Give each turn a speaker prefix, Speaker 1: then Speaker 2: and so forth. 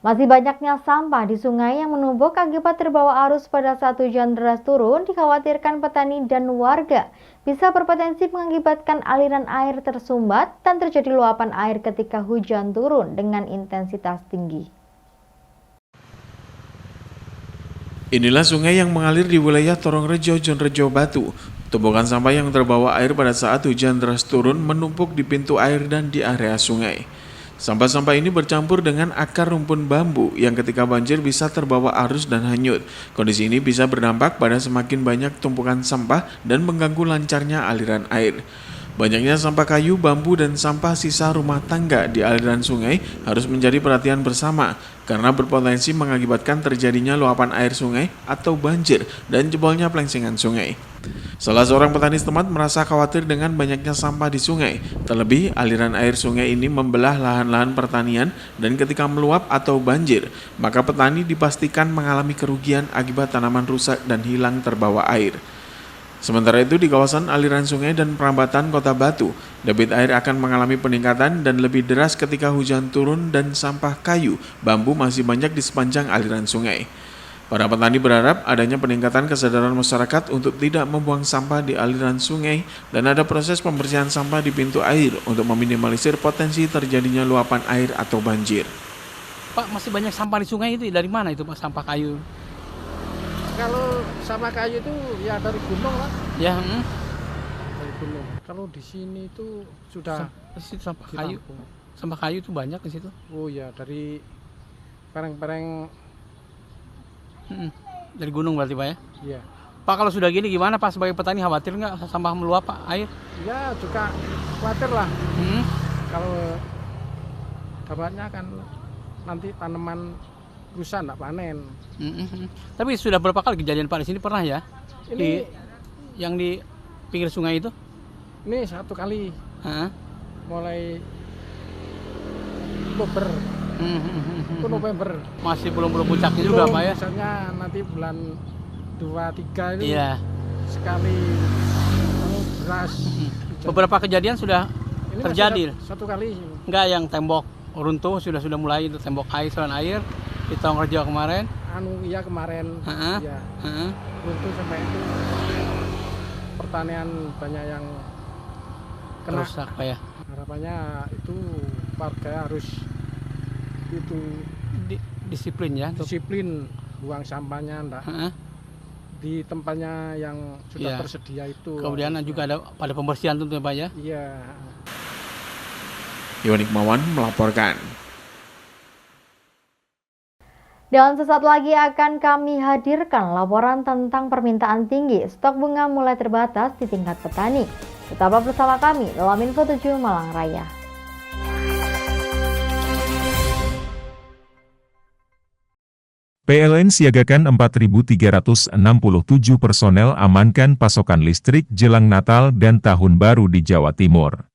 Speaker 1: Masih banyaknya sampah di sungai yang menumpuk akibat terbawa arus pada saat hujan deras turun dikhawatirkan petani dan warga bisa berpotensi mengakibatkan aliran air tersumbat dan terjadi luapan air ketika hujan turun dengan intensitas tinggi.
Speaker 2: Inilah sungai yang mengalir di wilayah Torongrejo, Jonrejo, Batu. Tumpukan sampah yang terbawa air pada saat hujan deras turun menumpuk di pintu air dan di area sungai. Sampah-sampah ini bercampur dengan akar rumpun bambu yang ketika banjir bisa terbawa arus dan hanyut. Kondisi ini bisa berdampak pada semakin banyak tumpukan sampah dan mengganggu lancarnya aliran air. Banyaknya sampah kayu, bambu, dan sampah sisa rumah tangga di aliran sungai harus menjadi perhatian bersama karena berpotensi mengakibatkan terjadinya luapan air sungai atau banjir dan jebolnya plengsingan sungai. Salah seorang petani setempat merasa khawatir dengan banyaknya sampah di sungai. Terlebih, aliran air sungai ini membelah lahan-lahan pertanian dan ketika meluap atau banjir, maka petani dipastikan mengalami kerugian akibat tanaman rusak dan hilang terbawa air. Sementara itu di kawasan aliran sungai dan perambatan Kota Batu, debit air akan mengalami peningkatan dan lebih deras ketika hujan turun dan sampah kayu, bambu masih banyak di sepanjang aliran sungai. Para petani berharap adanya peningkatan kesadaran masyarakat untuk tidak membuang sampah di aliran sungai dan ada proses pembersihan sampah di pintu air untuk meminimalisir potensi terjadinya luapan air atau banjir.
Speaker 3: Pak, masih banyak sampah di sungai itu dari mana itu Pak, sampah kayu?
Speaker 4: Kalau sampah kayu itu ya dari gunung lah.
Speaker 3: Ya,
Speaker 4: Dari gunung. Kalau di sini itu sudah
Speaker 3: sampah kayu. Sampah kayu itu banyak di situ.
Speaker 4: Oh ya, dari pereng-pereng.
Speaker 3: Dari gunung berarti Pak ya?
Speaker 4: Iya.
Speaker 3: Pak, kalau sudah gini gimana Pak, sebagai petani khawatir nggak sampah meluap Pak, air?
Speaker 4: Ya juga khawatir lah. Kalau dapatnya kan nanti tanaman rusak nggak panen.
Speaker 3: Tapi sudah berapa kali kejadian Pak di sini, pernah ya?
Speaker 4: Ini
Speaker 3: Yang di pinggir sungai itu?
Speaker 4: ini satu kali mulai Oktober. Itu November.
Speaker 3: Masih belum puncaknya juga Pak ya?
Speaker 4: Misalnya nanti bulan 2-3 itu
Speaker 3: Iya.
Speaker 4: sekali beras.
Speaker 3: Beberapa kejadian sudah
Speaker 4: Ini
Speaker 3: terjadi.
Speaker 4: satu kali.
Speaker 3: Enggak, yang tembok runtuh sudah mulai itu, tembok air, saluran air di Torongrejo kemarin.
Speaker 4: Iya kemarin. Ya. Runtuh sampai itu pertanian banyak yang kena.
Speaker 3: Rusak Pak ya?
Speaker 4: Harapannya itu warga harus itu
Speaker 3: Disiplin ya.
Speaker 4: disiplin buang sampahnya enggak di tempatnya yang sudah
Speaker 3: Iya.
Speaker 4: tersedia itu.
Speaker 3: Kemudian juga ada pada pembersihan tentunya Pak ya.
Speaker 4: Iya.
Speaker 2: Iwan Hikmawan melaporkan.
Speaker 1: Dan sesaat lagi akan kami hadirkan laporan tentang permintaan tinggi stok bunga mulai terbatas di tingkat petani. Tetaplah bersama kami dalam Info 7 Malang Raya.
Speaker 5: PLN siagakan 4.367 personel amankan pasokan listrik jelang Natal dan Tahun Baru di Jawa Timur.